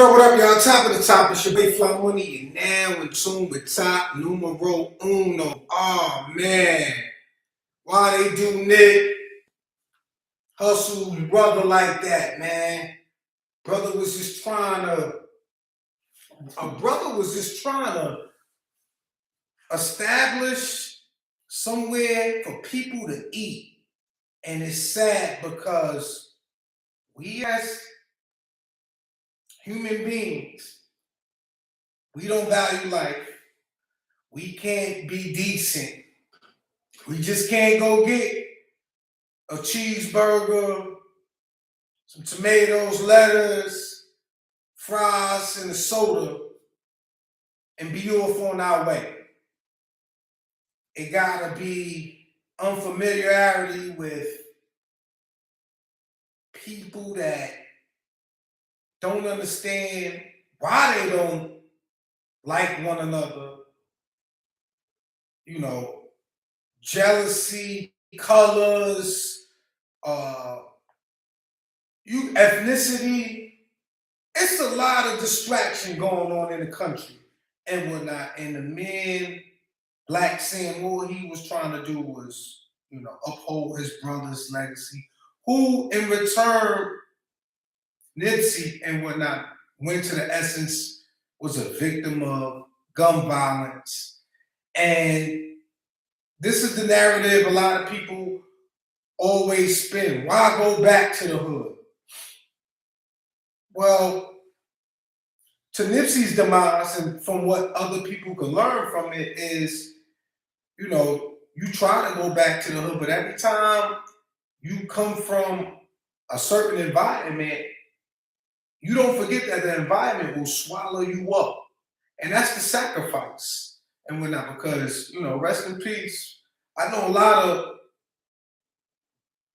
What up, y'all? Top of the top, it's your boy Fly Money, and now in tune with top numero uno. Oh man, why they do Nick hustle brother like that, man? Brother was just trying to, a brother was just trying to establish somewhere for people to eat, and it's sad because we as human beings, we don't value life. We can't be decent. We just can't go get a cheeseburger, some tomatoes, lettuce, fries, and a soda, and be off on our way. It gotta be unfamiliarity with people that don't understand why they don't like one another. You know, jealousy, colors, uh, ethnicity. It's a lot of distraction going on in the country and whatnot. And the man, Black Sam, all he was trying to do was, uphold his brother's legacy, who in return, Nipsey and whatnot, went to the essence, was a victim of gun violence. And this is the narrative a lot of people always spin. Why go back to the hood? Well, to Nipsey's demise, and from what other people can learn from it, is, you try to go back to the hood, but every time you come from a certain environment, you don't forget that the environment will swallow you up. And that's the sacrifice and whatnot, because, rest in peace. I know a lot of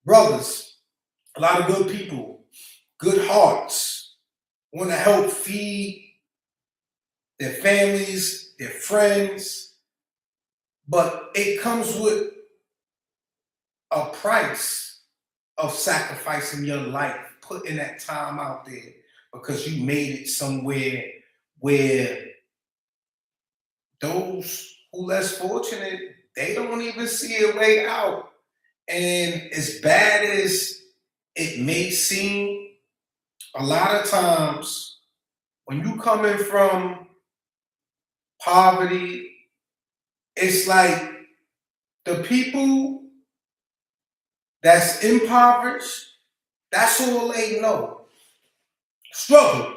brothers, a lot of good people, good hearts, want to help feed their families, their friends, but it comes with a price of sacrificing your life, putting that time out there because you made it somewhere where those who less fortunate, they don't even see a way out. And as bad as it may seem, a lot of times when you coming from poverty, it's like the people that's impoverished, that's all they know. Struggle.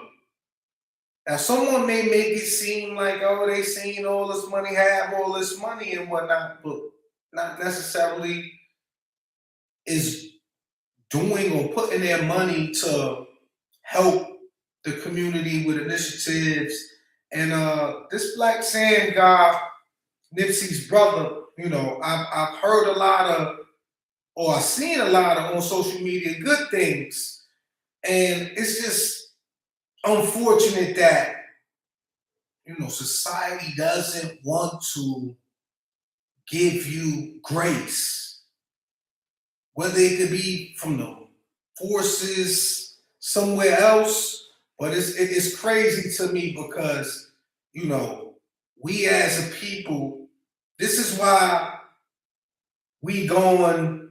Now, someone may make it seem like, oh, they seen all this money, have all this money and whatnot, but not necessarily is doing or putting their money to help the community with initiatives. And this Black Sam guy, Nipsey's brother, I've heard a lot of, or I've seen a lot of on social media good things. And it's just unfortunate that, society doesn't want to give you grace, whether it could be from the forces somewhere else. But it's crazy to me because, we as a people, this is why we going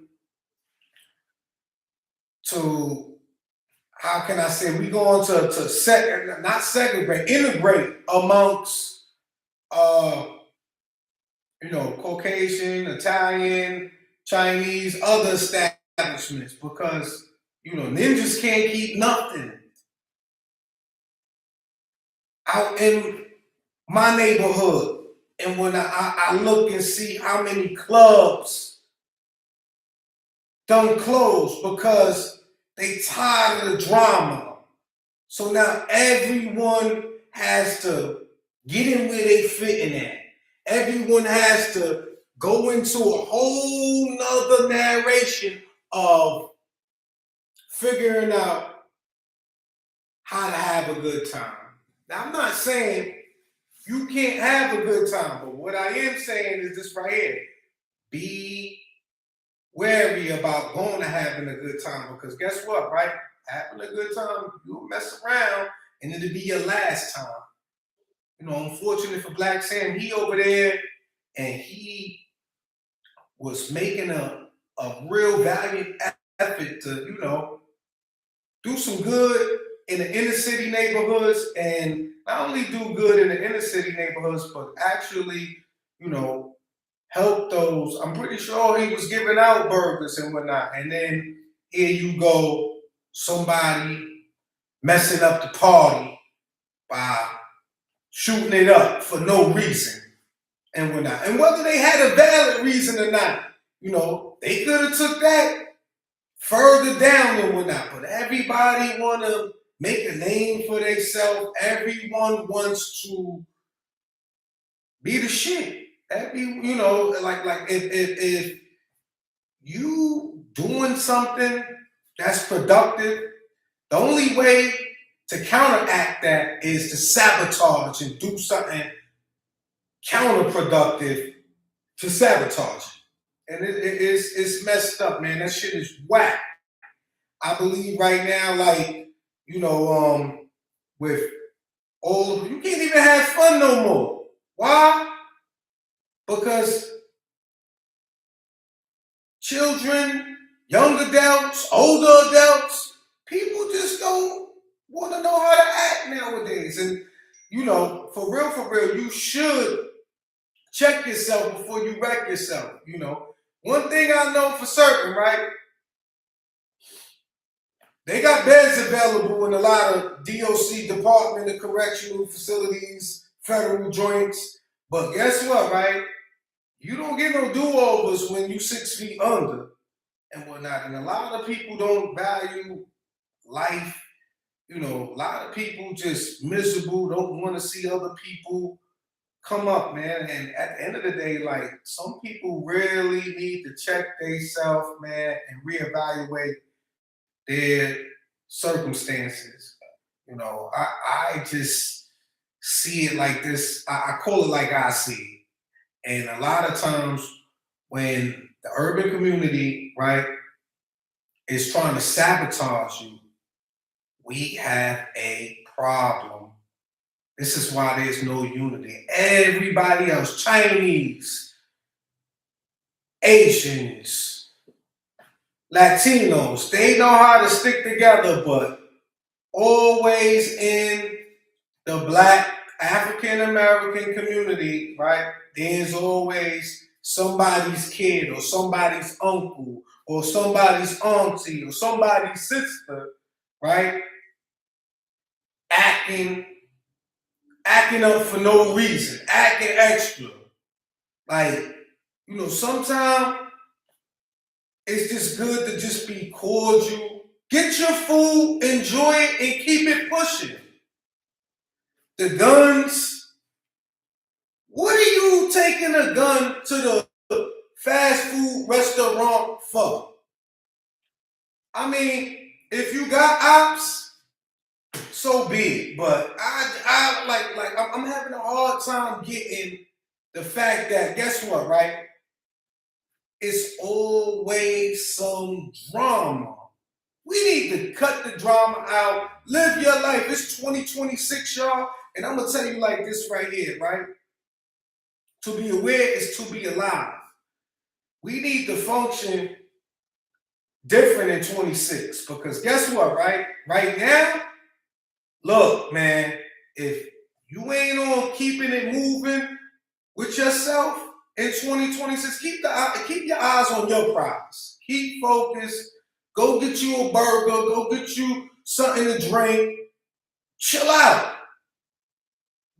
to, how can I say, we going to not segregate, integrate amongst, Caucasian, Italian, Chinese, other establishments, because, ninjas can't keep nothing. Out in my neighborhood, and when I look and see how many clubs don't close because they tired of the drama. So now everyone has to get in where they fit in at. Everyone has to go into a whole nother narration of figuring out how to have a good time. Now, I'm not saying you can't have a good time, but what I am saying is this right here. Be wary about going to having a good time, because guess what, right? Having a good time, you'll mess around and it'll be your last time. Unfortunately for Black Sam, he over there and he was making a real valiant effort to, do some good in the inner city neighborhoods, and not only do good in the inner city neighborhoods, but actually, you know, help those. I'm pretty sure he was giving out burgers and whatnot. And then here you go, somebody messing up the party by shooting it up for no reason and whatnot. And whether they had a valid reason or not, they could have took that further down and whatnot. But everybody want to make a name for themselves. Everyone wants to be the shit. Like if you doing something that's productive, the only way to counteract that is to sabotage and do something counterproductive to sabotage. And it's messed up, man. That shit is whack. I believe right now, like, with all of you can't even have fun no more. Why? Because children, young adults, older adults, people just don't want to know how to act nowadays. And for real, you should check yourself before you wreck yourself. One thing I know for certain, right? They got beds available in a lot of DOC, Department of Correctional Facilities, federal joints. But guess what, right? You don't get no do-overs when you 6 feet under and whatnot. And a lot of people don't value life. A lot of people just miserable, don't want to see other people come up, man. And at the end of the day, like, some people really need to check themselves, man, and reevaluate their circumstances. I just see it like this. I call it like I see it. And a lot of times when the urban community, right, is trying to sabotage you, we have a problem. This is why there's no unity. Everybody else, Chinese, Asians, Latinos, they know how to stick together, but always in the Black African American community, right? There's always somebody's kid or somebody's uncle or somebody's auntie or somebody's sister, right? Acting up for no reason, acting extra. Like, sometimes it's just good to just be cordial. Get your food, enjoy it, and keep it pushing. The guns, what are you taking a gun to the fast food restaurant for? I mean, if you got ops, so be it. But I'm having a hard time getting the fact that, guess what, right? It's always some drama. We need to cut the drama out. Live your life. It's 2026, y'all. And I'm going to tell you like this right here, right? To be aware is to be alive. We need to function different in 26 because guess what, right? Right now, look, man, if you ain't on keeping it moving with yourself in 2026, keep your eyes on your prize. Keep focused. Go get you a burger. Go get you something to drink. Chill out.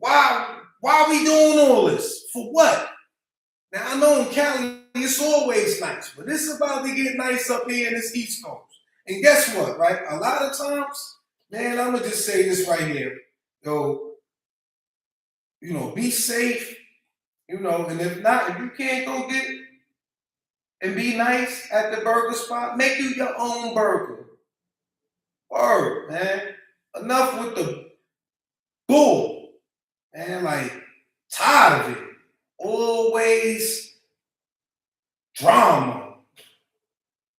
Why are we doing all this? For what? Now I know in Cali it's always nice, but it's about to get nice up here in this East Coast. And guess what, right? A lot of times, man, I'm gonna just say this right here. Yo, be safe, and if not, if you can't go get and be nice at the burger spot, make you your own burger. Word, man. Enough with the bull. Man, like, tired of it. Always drama.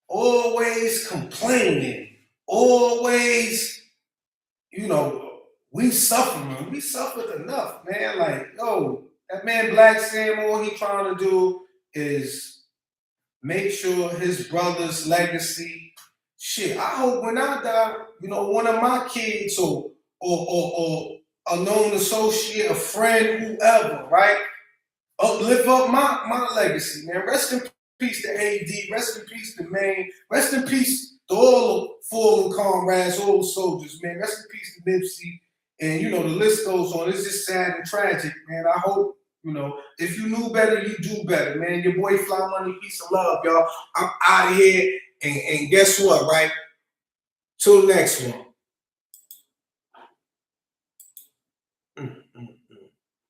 Always complaining. Always, we suffering. We suffered enough, man. Like, yo, that man Black Sam, all he trying to do is make sure his brother's legacy. Shit, I hope when I die, one of my kids or a known associate, a friend, whoever, right? Lift up my legacy, man. Rest in peace to AD. Rest in peace to Maine. Rest in peace to all the fallen comrades, all the soldiers, man. Rest in peace to Nipsey. And the list goes on. It's just sad and tragic, man. I hope, if you knew better, you do better, man. Your boy Fly Money, peace and love, y'all. I'm out of here. And guess what, right? Till next one.